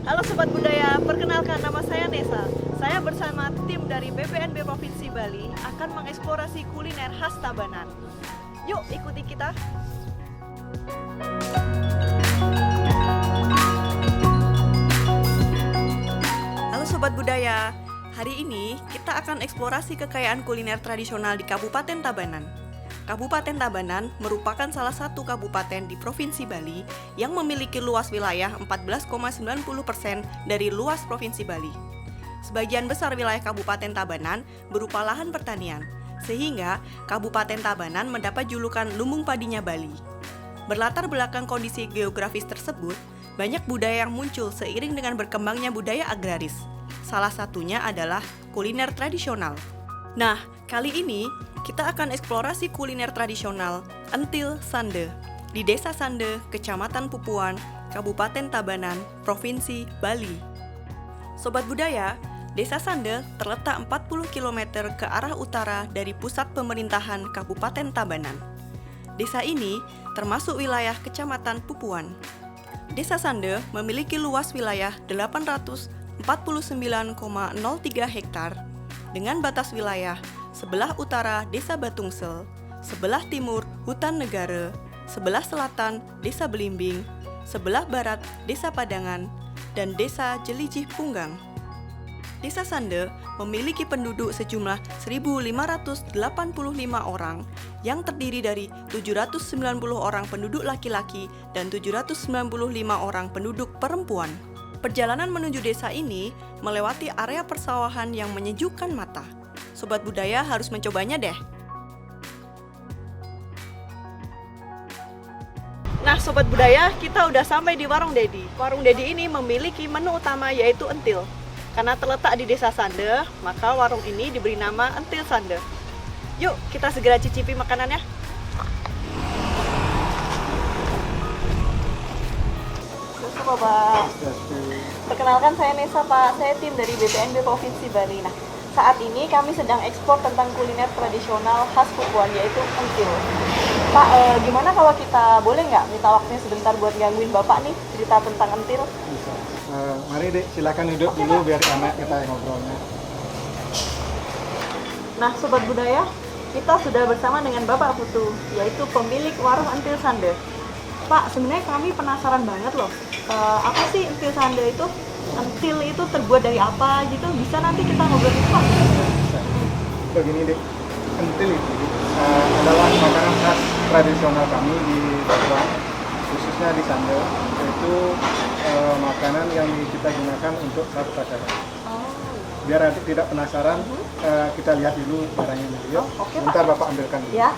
Halo Sobat Budaya, perkenalkan nama saya Nesa. Saya bersama tim dari BPNB Provinsi Bali akan mengeksplorasi kuliner khas Tabanan. Yuk ikuti kita. Halo Sobat Budaya, hari ini kita akan eksplorasi kekayaan kuliner tradisional di Kabupaten Tabanan. Kabupaten Tabanan merupakan salah satu kabupaten di Provinsi Bali yang memiliki luas wilayah 14,90% dari luas Provinsi Bali. Sebagian besar wilayah Kabupaten Tabanan berupa lahan pertanian, sehingga Kabupaten Tabanan mendapat julukan Lumbung Padinya Bali. Berlatar belakang kondisi geografis tersebut, banyak budaya yang muncul seiring dengan berkembangnya budaya agraris. Salah satunya adalah kuliner tradisional. Nah, kali ini kita akan eksplorasi kuliner tradisional Entil Sande di Desa Sande, Kecamatan Pupuan, Kabupaten Tabanan, Provinsi Bali. Sobat Budaya, Desa Sande terletak 40 km ke arah utara dari pusat pemerintahan Kabupaten Tabanan. Desa ini termasuk wilayah Kecamatan Pupuan. Desa Sande memiliki luas wilayah 849,03 hektar dengan batas wilayah sebelah utara Desa Batungsel, sebelah timur Hutan Negara, sebelah selatan Desa Belimbing, sebelah barat Desa Padangan, dan Desa Jelijih Punggang. Desa Sande memiliki penduduk sejumlah 1.585 orang yang terdiri dari 790 orang penduduk laki-laki dan 795 orang penduduk perempuan. Perjalanan menuju desa ini melewati area persawahan yang menyejukkan mata. Sobat Budaya harus mencobanya deh. Nah Sobat Budaya, kita udah sampai di Warung Dedi. Warung Dedi ini memiliki menu utama yaitu entil. Karena terletak di Desa Sande, maka warung ini diberi nama Entil Sande. Yuk kita segera cicipi makanannya. Bapak. Perkenalkan saya Nesa Pak, saya tim dari BPNB Provinsi Bali. Nah, saat ini kami sedang ekspor tentang kuliner tradisional khas Pupuan yaitu entil. Pak, gimana kalau kita boleh nggak minta waktunya sebentar buat gangguin Bapak nih cerita tentang entil? Bisa. Mari Dek, silakan duduk dulu biar enak kita ngobrolnya. Nah, Sobat Budaya, kita sudah bersama dengan Bapak Putu, yaitu pemilik warung Entil Sande. Pak, sebenarnya kami penasaran banget loh. Apa sih Entil Sande itu? Entil itu terbuat dari apa gitu? Bisa nanti kita ngobrol itu, Pak? Bisa. Begini Dek, entil itu adalah makanan khas tradisional kami di Papua, khususnya di Sande, yaitu makanan yang kita gunakan untuk saat upacara. Biar nanti tidak penasaran, kita lihat dulu barangnya dulu. Yuk, oke, bentar Pak. Bapak ambilkan dulu. Ya.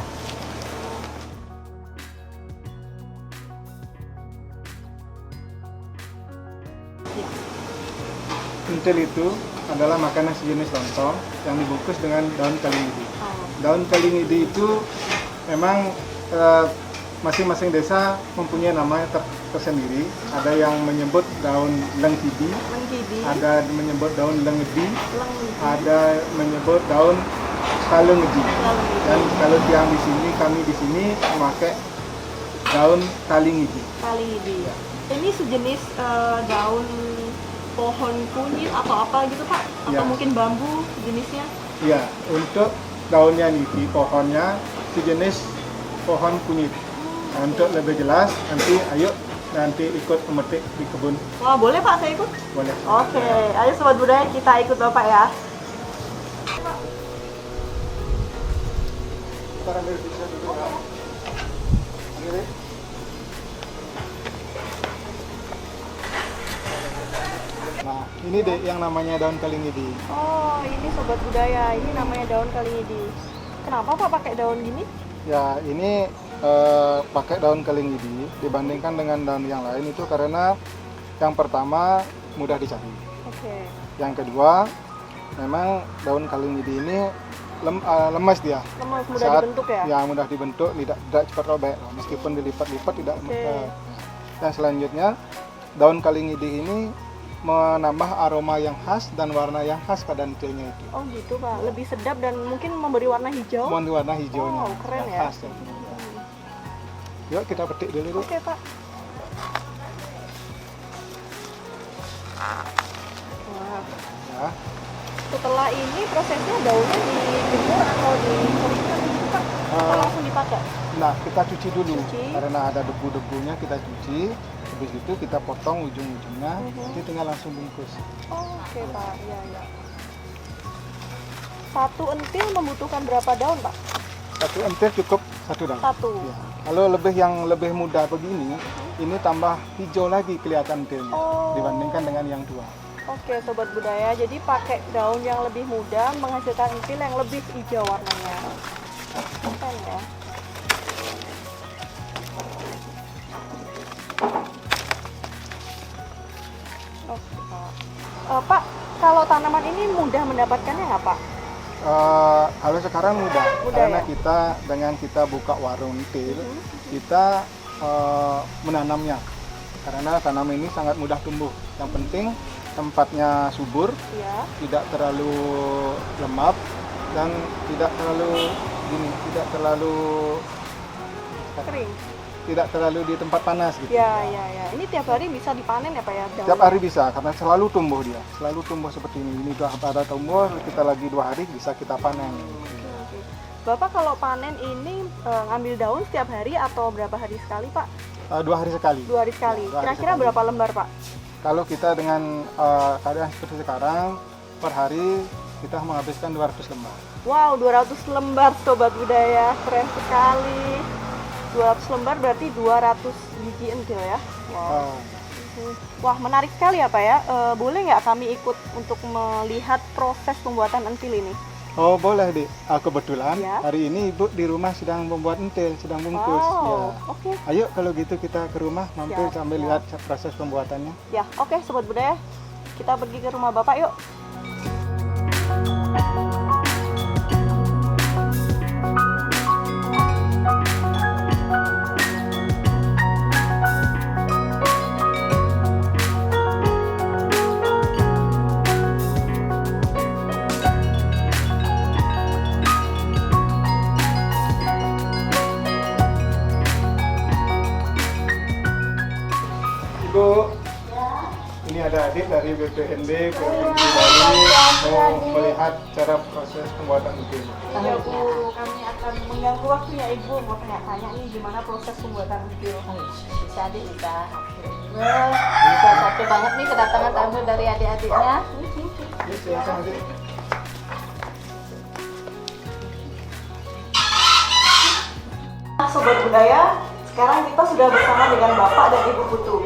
Entil itu adalah makanan sejenis lontong yang dibungkus dengan daun kalingidi. Daun kalingidi itu memang masing-masing desa mempunyai nama tersendiri. Ada yang menyebut daun lengkidi, ada menyebut daun lengedi, ada menyebut daun kalengedi. Dan kalau yang di sini, kami di sini memakai daun kalingidi. Kalingidi. Ini sejenis daun pohon kunyit atau apa gitu Pak? Atau Ya. mungkin bambu jenisnya? Ya, untuk daunnya niki pohonnya sejenis pohon kunyit. Nah, untuk lebih jelas nanti ikut memetik di kebun. Wah, boleh Pak saya ikut? Boleh. Oke, ayo Sobat Budaya kita ikut Bapak ya. Kita ambil bisa dulu ya. Ambil, Dek. Nah, ini Dek yang namanya daun kalingidi. Oh, ini Sobat Budaya, ini namanya daun kalingidi. Kenapa Pak pakai daun gini? Ya, ini pakai daun kalingidi dibandingkan dengan daun yang lain itu karena yang pertama mudah dicari. Oke. Yang kedua, memang daun kalingidi ini lemas dia. Lemas, mudah dibentuk ya? Ya, mudah dibentuk, tidak cepat robek. Meskipun dilipat-lipat tidak. Yang selanjutnya, daun kalingidi ini menambah aroma yang khas dan warna yang khas pada entilnya itu. Oh gitu Pak, lebih sedap dan mungkin memberi warna hijau. Memberi warna hijaunya. Oh, keren yang ya. khas. Yuk kita petik dulu. Oke Pak. Wah. Ya. Setelah ini prosesnya daunnya dijemur atau dikeringkan gitu, Pak? Atau langsung dipakai? Nah, kita cuci dulu Cuci. karena ada debu-debunya, kita cuci. Habis itu kita potong ujung-ujungnya, nanti tinggal langsung bungkus. Oh, oke, Pak. Iya, iya. Satu entil membutuhkan berapa daun, Pak? Satu entil cukup satu daun. Satu. Ya. Kalau yang lebih muda begini, ini tambah hijau lagi kelihatan entilnya Oh. dibandingkan dengan yang tua. Oke, Sobat Budaya. Jadi pakai daun yang lebih muda menghasilkan entil yang lebih hijau warnanya. Keren ya. Oke, Pak. Pak, kalau tanaman ini mudah mendapatkannya nggak, Pak? Kalau sekarang mudah karena ya? dengan kita buka warung entil, kita menanamnya. Karena tanaman ini sangat mudah tumbuh. Yang penting tempatnya subur, Iya. tidak terlalu lembab dan tidak terlalu di tempat panas gitu. Ya, ya, ya. Ini tiap hari bisa dipanen ya, Pak ya? Daunnya? Tiap hari bisa karena selalu tumbuh dia, selalu tumbuh seperti ini. Ini udah pada tumbuh, kita lagi 2 hari bisa kita panen. Oke. Bapak kalau panen ini ngambil daun setiap hari atau berapa hari sekali, Pak? 2 hari sekali. 2 hari sekali. 2 hari Kira-kira sekali. berapa lembar, Pak? Kalau kita dengan keadaan seperti sekarang, per hari kita menghabiskan 200 lembar. Wow, 200 lembar Sobat Budaya. Keren sekali. 200 lembar berarti 200 biji entil ya. Wow. Wah, menarik sekali ya, Pak ya. Boleh nggak kami ikut untuk melihat proses pembuatan entil ini? Oh boleh, Dik. Kebetulan Ya. hari ini Ibu di rumah sedang membuat entil, sedang bungkus. Wow, Ya. oke. Ayo kalau gitu kita ke rumah mampir Siap, sambil siap. lihat proses pembuatannya. Ya, oke Sobat Budaya. Kita pergi ke rumah Bapak yuk. Ibu, ini ada adik dari BPND Provinsi Bali mau melihat cara proses pembuatan entil. Ya Bu, kami akan mengganggu waktunya Ibu mau tanya-tanya nih gimana proses pembuatan entil. Bisa adik bisa. Bisa satu banget nih kedatangan tamu dari adik-adiknya. Ini silakan adik. Sobat Budaya, sekarang kita sudah bersama dengan Bapak dan Ibu Putu.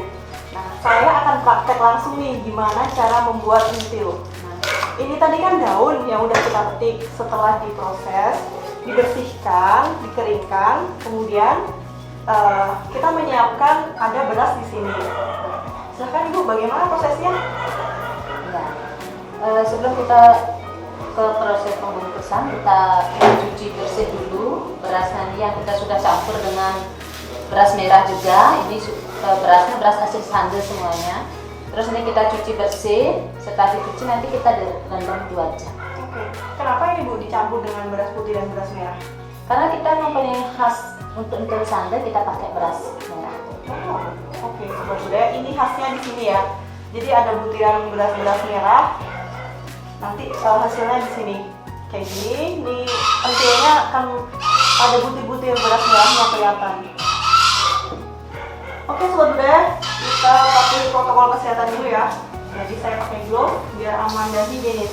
Nah, saya akan praktek langsung nih gimana cara membuat entil. Nah, ini tadi kan daun yang udah kita petik setelah diproses, dibersihkan, dikeringkan, kemudian kita menyiapkan ada beras di sini. Silahkan Ibu, bagaimana prosesnya? Ya. Sebelum kita ke proses pembungkusan, kita cuci bersih dulu berasnya yang kita sudah campur dengan beras merah juga. Ini berasnya beras hasil sandal semuanya. Terus ini kita cuci bersih. Setelah dicuci nanti kita rendam 2 jam. Oke. Kenapa ini Bu dicampur dengan beras putih dan beras merah? Karena kita mempunyai khas untuk entil sandal kita pakai beras merah. Oh, oke, Sobat Budaya, ini khasnya di sini ya. Jadi ada butiran beras-beras merah. Nanti hasilnya di sini kayak gini. Ini entilnya akan ada butir-butir beras merahnya kelihatan. Oke, Sobat Budaya, kita patuhi protokol kesehatan dulu ya. Jadi saya pakai glove biar aman dan higienis.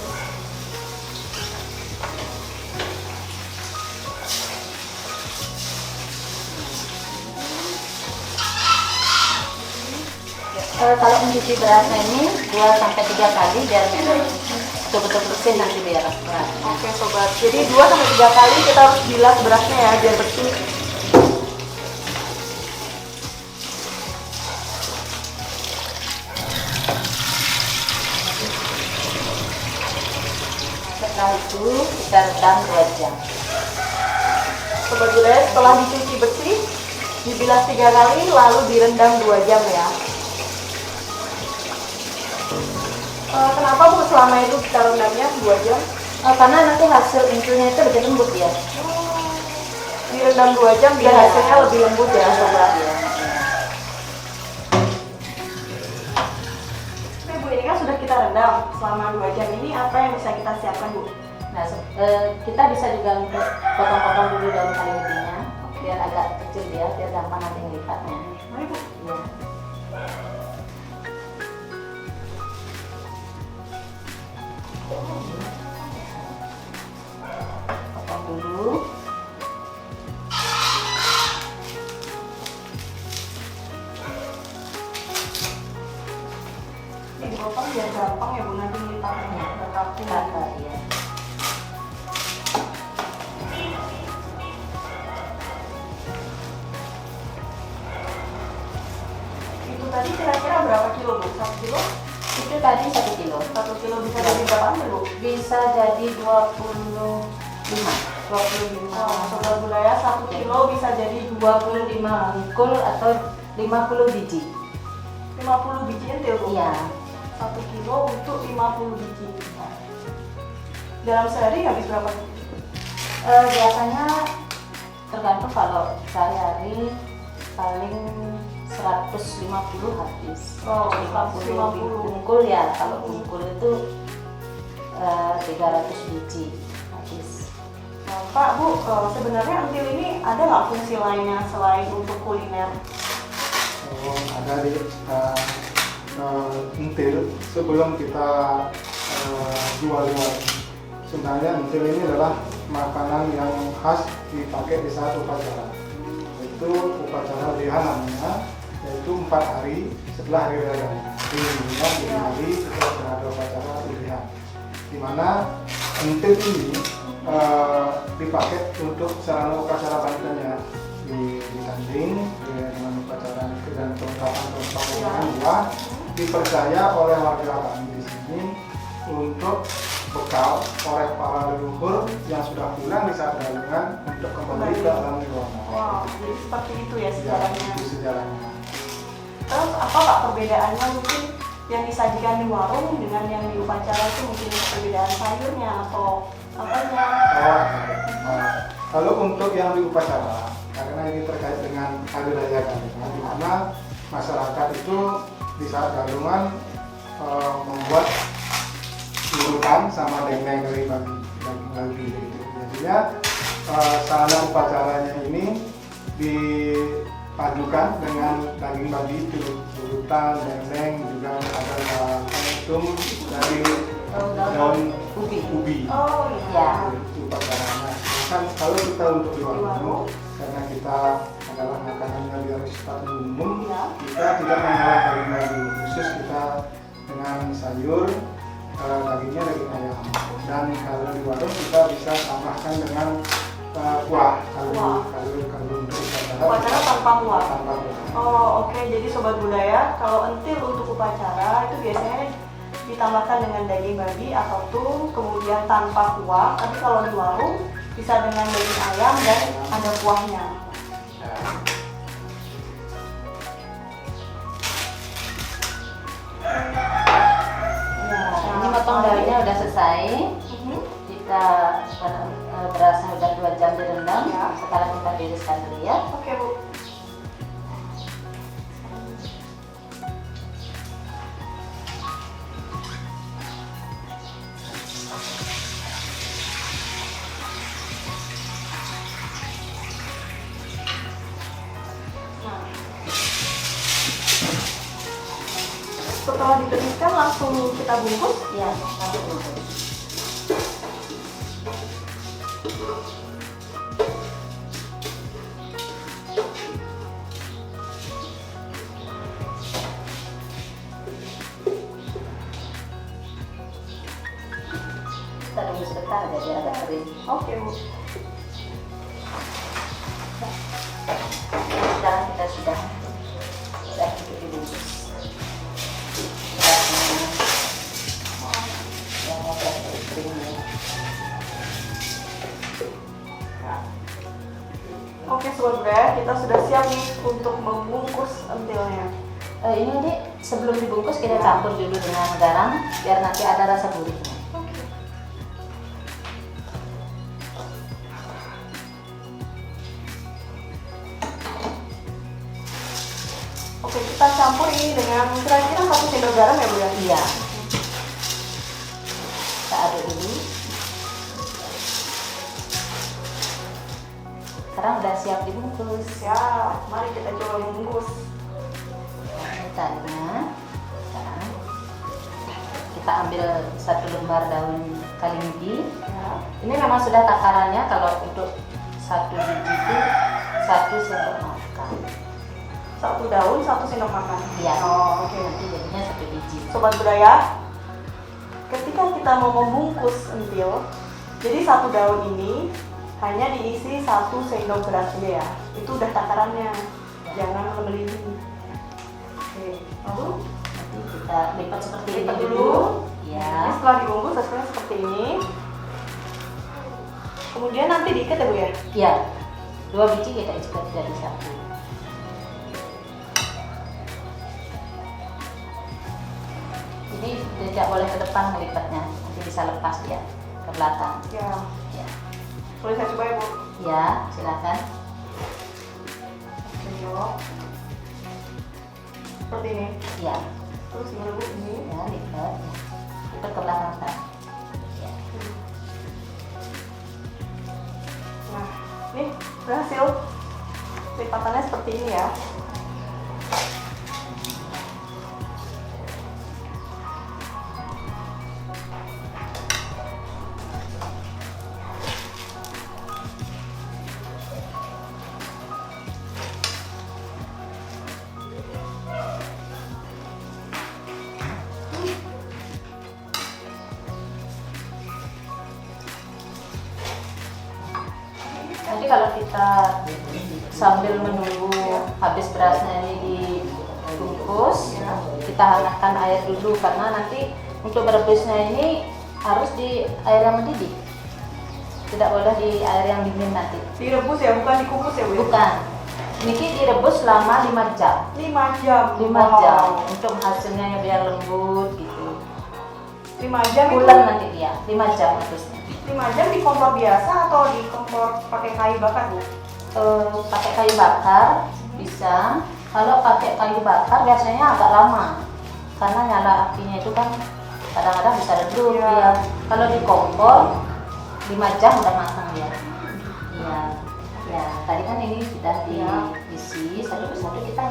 Kalau mencuci berasnya ini 2-3 kali biar betul-betul bersih nanti biar beras. Oke, Sobat. Jadi 2-3 kali kita harus bilas berasnya ya biar bersih. Setelah itu kita rendam 2 jam. Sobat Budaya, setelah dicuci bersih, dibilas 3 kali lalu direndam 2 jam ya. Kenapa Bu selama itu kita rendamnya 2 jam? Karena nanti hasil intilnya itu lebih lembut ya. Direndam 2 jam biar Iya. hasilnya lebih lembut ya, Sobat. Iya. Oke Bu, ini kan selama 2 jam ini apa yang bisa kita siapkan, Bu? Nah, kita bisa juga untuk potong-potong dulu daun kalimidinya biar agak kecil ya, biar gampang nanti ngelipatnya. Mari, Bu. Ya. Potong dulu. Ini dipotong biar gampang ya, Bu, nanti ngelipatnya. Berkaku. Rata ya. Itu tadi kira-kira berapa kilo, Bu? 1 kilo? Itu tadi 1 kilo. 1 kilo bisa jadi berapa ambil, Bu? Bisa jadi 25. 25. Oh, Sobat Budaya 1 kilo bisa jadi 25 bungkul atau 50 biji. 50 biji entil, Bu? Iya. 1 kilo untuk 50 biji. Dalam sehari habis berapa? Biasanya tergantung, kalau sehari-hari paling 150 habis. Oh, 50 150. bungkul ya. Kalau bungkul itu 300 biji habis. Nah, Pak, Bu, sebenarnya entil ini ada nggak fungsi lainnya selain untuk kuliner? Ada di entil sebelum kita jual-jual. Sebenarnya entil ini adalah makanan yang khas dipakai di saat upacara. Itu upacara lihan namanya, yaitu 4 hari setelah hari raya. Ini hari setelah ada upacara lihan. Di mana entil ini dipakai untuk sarana upacara panitia ditanding dengan upacara dan perlengkapan buah, dipercaya oleh warga kami di sini untuk bekal oleh para leluhur yang sudah pulang di saat galungan untuk kembali ke alam nirwana. Wow, jadi seperti itu ya Ya, sejarahnya. itu sejarahnya. Terus apa Pak perbedaannya mungkin yang disajikan di warung dengan yang di upacara itu, mungkin perbedaan sayurnya atau apanya? Kalau untuk yang di upacara, karena ini terkait dengan hari raya galungan, di mana masyarakat itu di saat galungan membuat urutan sama dendeng dari bagi gitu. Jadinya sarana upacaranya ini dipadukan dengan daging babi itu, urutan, dendeng, juga ada kangkung dari daun ubi. Oh Ya. Itu upacaranya. Kan kalau kita untuk di warung, karena kita adalah makanan yang biar sifat umum, Ya. kita tidak mengolah daging babi, khusus kita dengan sayur, dagingnya daging ayam. Dan kalau di warung kita bisa tambahkan dengan kuah. Kalau untuk Upacara tanpa kuah. tanpa kuah. Oh oke, jadi Sobat Budaya, kalau entil untuk upacara itu biasanya ditambahkan dengan daging babi atau tung, kemudian tanpa kuah. Tapi kalau di warung bisa dengan daging ayam dan ada kuahnya. Ini potong daunnya udah selesai. Kita berasnya udah 2 jam direndam. Ya. Sekarang kita tiriskan dulu ya. Oke, Bu. Nah. Setelah ditiriskan langsung kita bungkus. Ya, langsung bungkus. Kita tunggu sebentar aja biar agak kering. Oke, Bu. Sekarang kita sudah cukup dibungkus. Oke, Sobat Budaya, kita sudah siap nih untuk membungkus entilnya. Ini nih, sebelum dibungkus kita campur dulu dengan garam biar nanti ada rasa gurihnya. Oke, kita campur ini dengan kira-kira 1 sendok garam ya, Bu ya? Iya. aduk dulu. Sekarang udah siap dibungkus. Siap, mari kita coba membungkus. Ini talinya. Sekarang kita ambil 1 lembar daun kalimidi. Ya. Ini memang sudah takarannya, kalau untuk 1 biji itu 1 sendok makan. 1 daun, 1 sendok makan. Iya. Oh, oke. Nanti jadinya 1 biji. Sobat budaya, ketika kita mau membungkus entil, jadi 1 daun ini hanya diisi 1 sendok beras aja ya. Itu udah takarannya. Jangan melebihi. Oke. Lalu Nanti kita lipat seperti lipat ini dulu. Ini Ya. setelah dibungkus hasilnya seperti ini. Kemudian nanti diikat ya Bu ya. Iya. 2 biji kita ikat jadi 1. Ini tidak boleh ke depan melipatnya, nanti bisa lepas dia ke belakang. Ya. Ya. Boleh saya coba ya Bu? Ya, silakan. Ayo. Seperti ini. Ya, Terus gimana Bu? Ini. ya lipat. Lipat ke belakang kan. Ya. Nah, nih berhasil. Lipatannya seperti ini ya. Nanti kalau kita sambil menunggu habis berasnya ini dibungkus, kita hangatkan air dulu, karena nanti untuk merebusnya ini harus di air yang mendidih. Tidak boleh di air yang dingin nanti. Direbus ya, bukan dikukus ya Bu? Bukan. Ini direbus selama 5 jam. 5 jam. 5 jam untuk hasilnya yang biar lembut gitu. 5 jam itu Pulen nanti dia, 5 jam rebusnya. 5 jam di kompor biasa atau di kompor pakai kayu bakar Bu? Pakai kayu bakar bisa. Kalau pakai kayu bakar biasanya agak lama, karena nyala apinya itu kan kadang-kadang bisa redup Iya. ya. Kalau di kompor 5 jam udah matang ya. Iya. Ya, tadi kan ini sudah Iya. diisi satu persatu, kita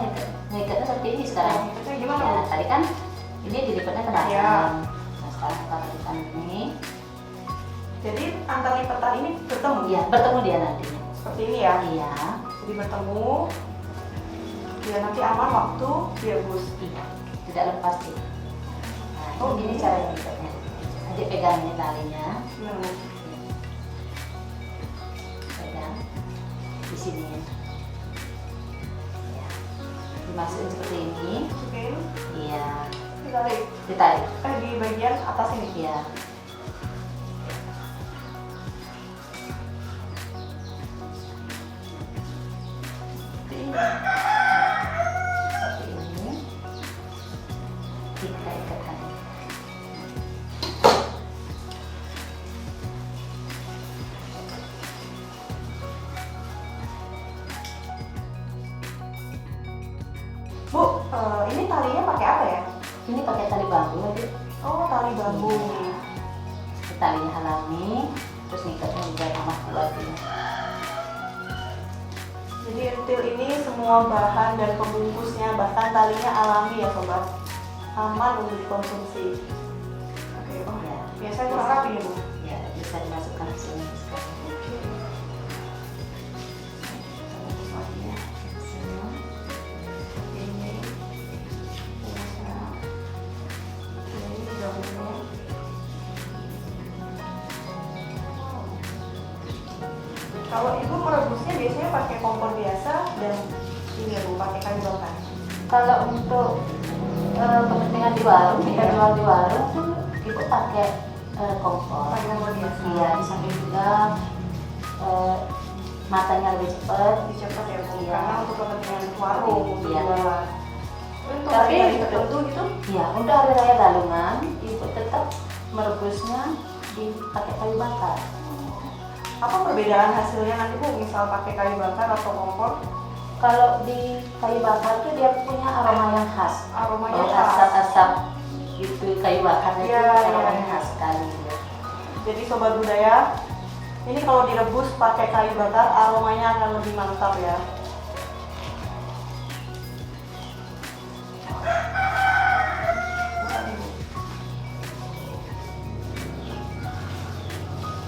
ngikatnya seperti ini sekarang. Itu gimana Ya, Bu? tadi kan ini dilipatnya ke dalam. Iya. Nah, sekarang kita lakukan ini. Jadi antar lipatan ini bertemu? Iya, bertemu dia nantinya. Seperti ini ya? Iya. Jadi bertemu, biar nanti aman waktu direbus. Iya, tidak lepas sih. Nah, Oh, ini gitu. cara yang ngikatnya. Nanti pegangnya talinya, Gimana Bu? pegang di sini. Ya. Dimasukin seperti ini. Masukin, Iya, ditarik. ditarik. Di bagian atas ini. Iya. Seperti ini. Seperti ini. Kita ikatkan. Bu, ini talinya pakai apa ya? Ini pakai tali bambu nanti. Oh, tali bambu. Iya. Talinya alami, terus ngikatnya juga tambah lagi. Jadi entil ini semua bahan dan pembungkusnya, bahkan talinya alami ya sobat. Aman untuk dikonsumsi. Oke, oh Ya. biasanya kurang rapi ya Bu? Ya, bisa dimasukkan ke sini sekarang. Semuanya ke sini. Ini. Ini daunnya. Kalau ibu merebusnya biasanya pakai kompor biasa dan ini ya Bu, pakai kayu bakar. Kalau untuk kepentingan di warung, kita jual di warung tuh ibu pakai kompor. Pakai kompor biasa. Iya, di samping juga matanya lebih cepat. Lebih cepat ya Bu, Iya. karena untuk kepentingan warung. Iya. Untuk Tapi hari untuk- tertentu gitu, Iya, untuk hari raya Galungan ibu tetap merebusnya dipakai kayu bakar. apa perbedaan hasilnya nanti Bu, misal pakai kayu bakar atau kompor? Kalau di kayu bakar tuh dia punya aroma yang khas. Aromanya Oh, khas. asap-asap gitu kayu bakarnya itu Iya, iya, aromanya iya. khas sekali. Ya. Jadi sobat budaya, ini kalau direbus pakai kayu bakar aromanya akan lebih mantap ya.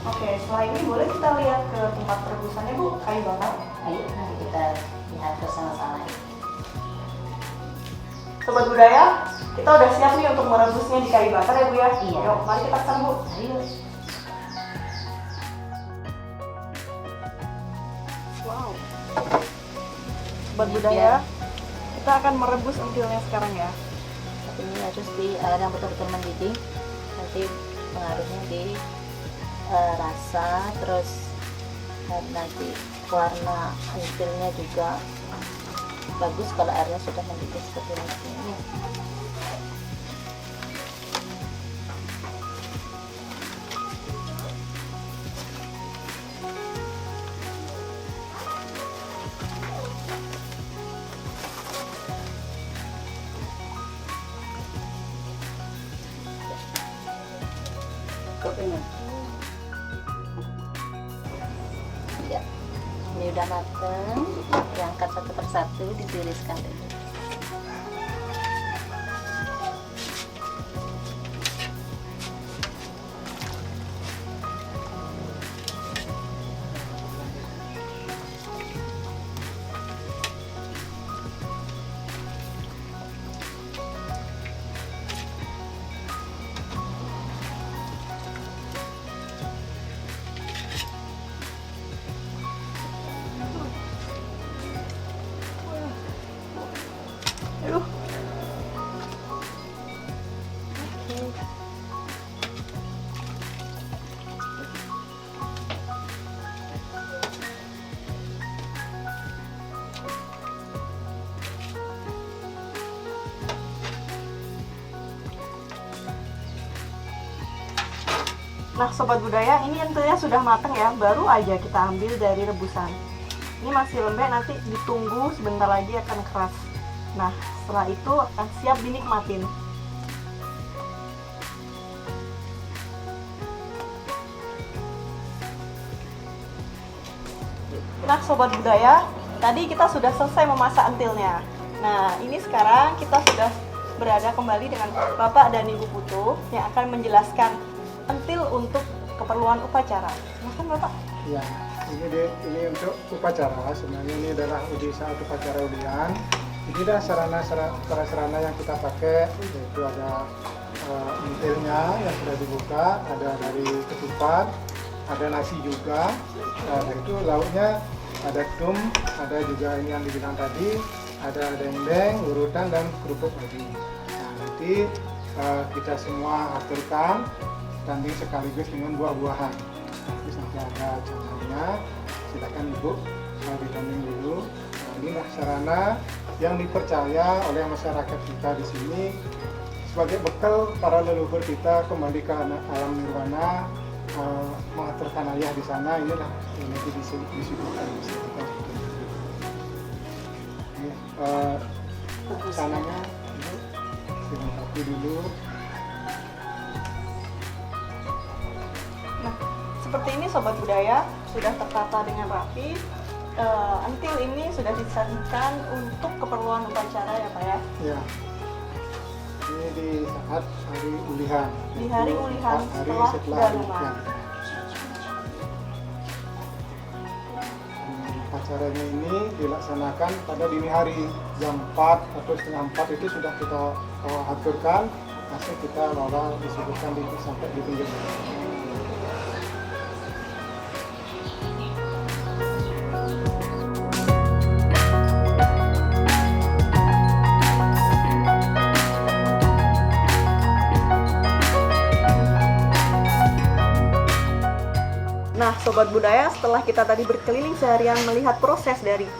Oke, setelah ini boleh kita lihat ke tempat perebusannya Bu, kayu bakar. Ayo nanti kita lihat bersama-sama. Sobat budaya, kita udah siap nih untuk merebusnya di kayu bakar ya Bu ya? Iya. Yuk, mari kita kesana Bu. Ayo. Wow. Sobat budaya, kita akan merebus entilnya sekarang ya. Tapi ini harus di air yang betul-betul mendidih. Nanti pengaruhnya di rasa, terus nanti warna entilnya juga bagus kalau airnya sudah mendidih seperti ini. Ya, ini udah mateng, diangkat satu persatu, ditiriskan dulu. Aduh. Nah sobat budaya, ini entilnya sudah matang ya, baru aja kita ambil dari rebusan. Ini masih lembek, nanti ditunggu sebentar lagi akan keras. Nah setelah itu akan siap dinikmatin. Nah sobat budaya, tadi kita sudah selesai memasak entilnya. Nah ini sekarang kita sudah berada kembali dengan Bapak dan Ibu Putu yang akan menjelaskan entil untuk keperluan upacara. Silakan Bapak. Ya, ini untuk upacara. Sebenarnya ini adalah saat upacara udian. Ini adalah sarana yang kita pakai, yaitu ada entilnya yang sudah dibuka, ada dari ketupat, ada nasi juga. Nah, itu lauknya ada tum, ada juga ini yang dibilang tadi, ada dendeng, urutan dan kerupuk tadi. Nah, nanti kita semua aturkan tanding sekaligus dengan buah-buahan. Terus nanti ada contohnya, silakan Ibu ditanding dulu. Nah, inilah sarana yang dipercaya oleh masyarakat kita di sini sebagai bekal para leluhur kita kembali ke alam nirwana, mengaturkan ayah di sana. Inilah yang nanti disebutkan di sini. Sananya, dilengkapi dulu. Nah, seperti ini sobat budaya, sudah tertata dengan rapi. Entil ini sudah disajikan untuk keperluan upacara ya Pak ya? Ya. Ini di saat hari ulihan. Di hari ulihan setelah Danuman. Upacaranya ini dilaksanakan pada dini hari jam 4 atau setengah 4 itu sudah kita aturkan, langsung kita bawa disebutkan sampai di pinggir. Nah, sobat budaya, setelah kita tadi berkeliling seharian melihat proses dari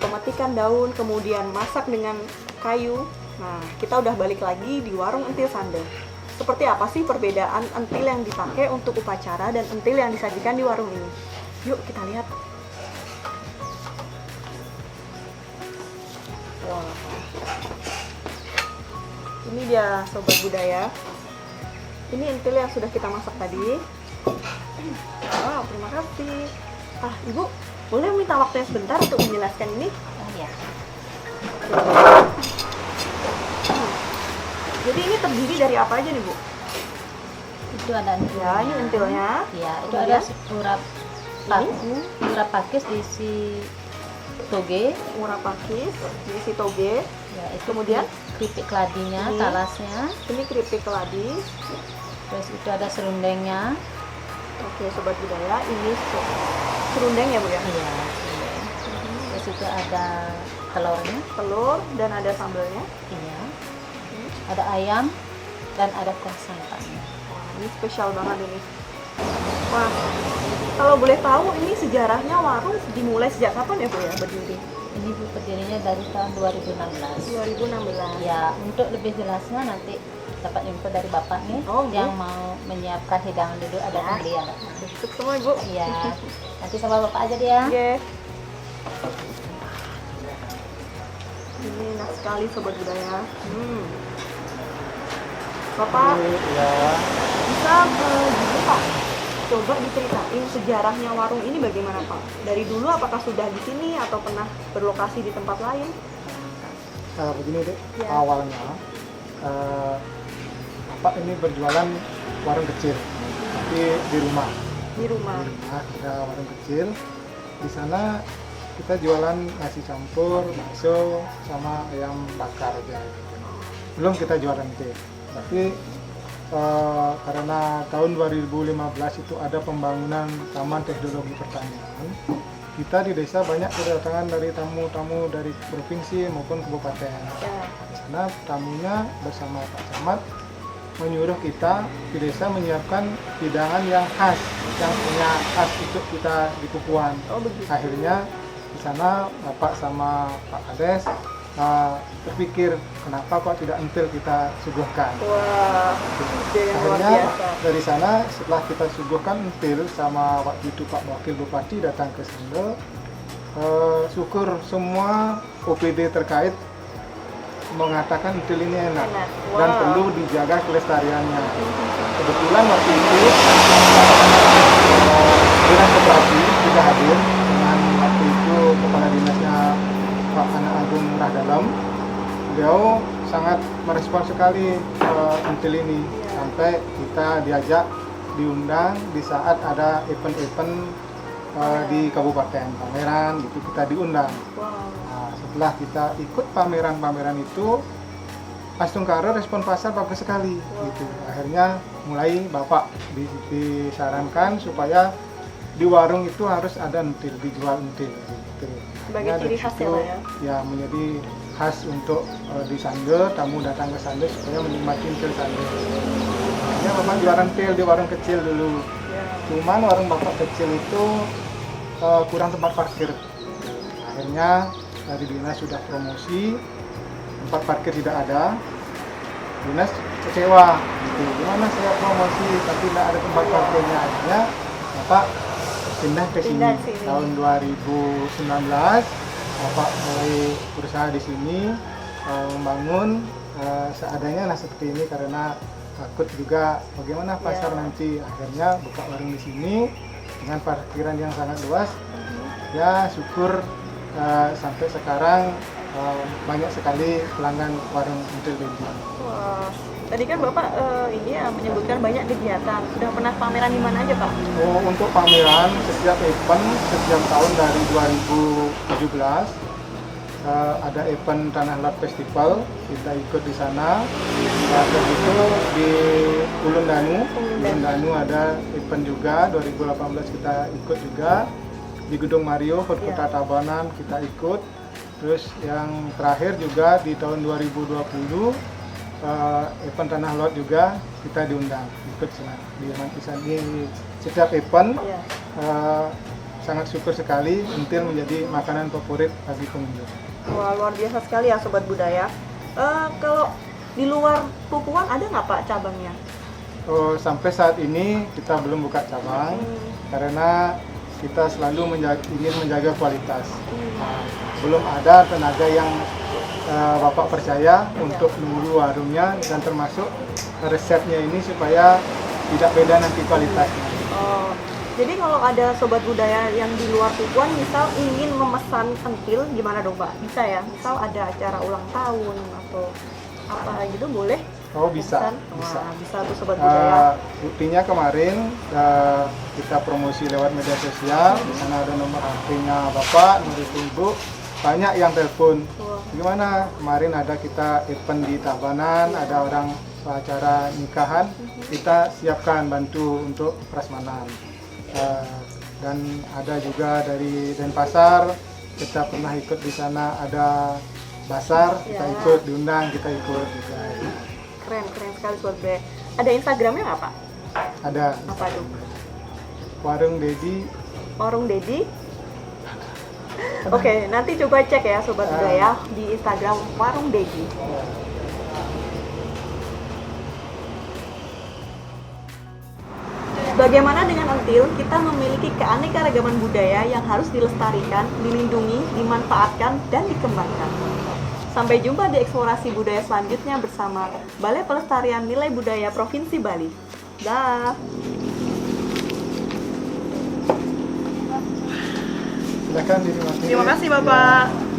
pemetikan daun, kemudian masak dengan kayu, nah, kita udah balik lagi di warung Entil Sande. Seperti apa sih perbedaan entil yang dipakai untuk upacara dan entil yang disajikan di warung ini? Yuk kita lihat. Wow. Ini dia sobat budaya. Ini entil yang sudah kita masak tadi. Wow, terima kasih. Ibu, boleh minta waktunya sebentar untuk menjelaskan ini? Oh ya. Jadi ini terdiri dari apa aja nih, Bu? Itu ada Ya, ini entilnya. Ya, itu Kemudian? ada urap paku, urap pakis diisi toge. Urap pakis, diisi toge. Ya, itu Kemudian? keripik keladinya, Ini. talasnya. Ini keripik keladi. Terus itu ada serundengnya. Oke, Sobat Budaya, ini serundeng ya, Bu ya? Iya. serundeng. Terus itu ada telurnya. Telur dan ada sambelnya. Iya. Ada ayam dan ada kuah santannya. Wah, ini spesial banget ini. Wah, kalau boleh tahu ini sejarahnya warung dimulai sejak kapan ya, Bu ya, berdiri? Ini Bu berdirinya dari tahun 2016. 2016. Ya, untuk lebih jelasnya nanti dapat info dari Bapak nih Oh, Bu. yang mau menyiapkan hidangan dulu ada Ya. pembeli yang datang. Untuk semua, Bu. Iya. Nanti sama Bapak aja dia. Oke. Ini enak sekali Sobat Budaya. Bapak Ya, bisa gini Pak, coba diceritain sejarahnya warung ini bagaimana Pak? Dari dulu apakah sudah di sini atau pernah berlokasi di tempat lain? begini deh, Ya. awalnya Bapak ini berjualan warung kecil, tapi di rumah. Di rumah. Ada warung kecil. Di sana kita jualan nasi campur, bakso, sama ayam bakar aja. Belum kita jualan teh. Tapi karena tahun 2015 itu ada pembangunan Taman Teknologi Pertanian, kita di desa banyak kedatangan dari tamu-tamu dari provinsi maupun kabupaten. Ya. Di sana tamunya bersama Pak Camat menyuruh kita di desa menyiapkan hidangan yang khas, yang punya khas untuk kita di Pupuan. Oh begitu. Akhirnya di sana Bapak sama Pak Kades terpikir kenapa Pak tidak entil kita suguhkan. Wah, ide yang luar Akhirnya biasa. dari sana setelah kita suguhkan entil sama waktu itu Pak Wakil Bupati datang ke sana, syukur semua OPD terkait mengatakan entil ini enak Enak. dan Wow. perlu dijaga kelestariannya. Kebetulan waktu itu dinas koperasi sudah hadir dengan waktu itu kepala dinasnya Pak Anak Agung Murah Dalam. Beliau sangat merespon sekali entil ini sampai kita diajak diundang di saat ada event-event di kabupaten pameran gitu kita diundang. Wow. Nah, setelah kita ikut pameran-pameran itu langsung karo respon pasar bagus sekali gitu. Akhirnya mulai Bapak disarankan supaya di warung itu harus ada entil, dijual entil gitu. Sebagai Akhirnya ciri dari khas ya, situ, Pak, ya? ya menjadi khas untuk di Sande, tamu datang ke Sande supaya menikmati entil Sande. Ya memang jualan entil di warung kecil dulu. Ya. Cuman warung Bapak kecil itu kurang tempat parkir. Akhirnya dari dinas sudah promosi, tempat parkir tidak ada. Dinas kecewa, gitu. Gimana saya promosi tapi tidak ada tempat parkirnya. Akhirnya Bapak pindah ke sini. Pindah ke sini. Tahun 2019 Bapak mulai berusaha di sini membangun seadanya lah seperti ini karena takut juga bagaimana pasar Ya. nanti. Akhirnya buka warung di sini dengan parkiran yang sangat luas. Ya syukur sampai sekarang banyak sekali pelanggan warung entil Benji. Wah. Tadi kan Bapak ini ya menyebutkan banyak kegiatan. Sudah pernah pameran di mana aja, Pak? Oh, untuk pameran setiap event setiap tahun dari 2017 ada event Tanah Lot Festival, kita ikut di sana. Terus itu di Ulun Danu ada event juga 2018 kita ikut juga di Gedung Mario Food Kota Tabanan kita ikut. Terus yang terakhir juga di tahun 2020 event Tanah Lot juga kita diundang ikut sana di setiap event. Ya. Sangat syukur sekali entil menjadi makanan favorit bagi pengunjung. Wah, luar biasa sekali ya Sobat Budaya. Kalau di luar Pupuan ada nggak Pak cabangnya? Sampai saat ini kita belum buka cabang karena kita selalu ingin menjaga kualitas. Nah, belum ada tenaga yang Bapak percaya untuk menunggu warungnya dan termasuk resepnya ini supaya tidak beda nanti kualitasnya. Oh, jadi kalau ada sobat budaya yang di luar Tukuan misal ingin memesan entil, gimana dong Pak? Bisa ya? Misal ada acara ulang tahun atau apa gitu boleh? Oh bisa, Pesan? bisa. Wah, bisa tuh sobat budaya. Buktinya kemarin kita promosi lewat media sosial, di sana ada nomor HP-nya Bapak, nomor Ibu, banyak yang telepon. Wah. Gimana? Kemarin ada kita event di Tabanan, ada orang acara nikahan, kita siapkan bantu untuk prasmanan. Dan ada juga dari Denpasar, kita pernah ikut di sana, ada basar, kita Ya. ikut, diundang, kita ikut juga. Keren sekali sobat budaya. Ada Instagramnya nggak Pak? Ada Apa tuh? Warung Dedi. Warung Dedi. Oke, nanti coba cek ya sobat budaya di Instagram Warung Dedi. Bagaimana dengan entil? Kita memiliki keanekaragaman budaya yang harus dilestarikan, dilindungi, dimanfaatkan, dan dikembangkan. Sampai jumpa di eksplorasi budaya selanjutnya bersama Balai Pelestarian Nilai Budaya Provinsi Bali. Dah. Silakan dinikmati. Terima kasih Ya. Bapak.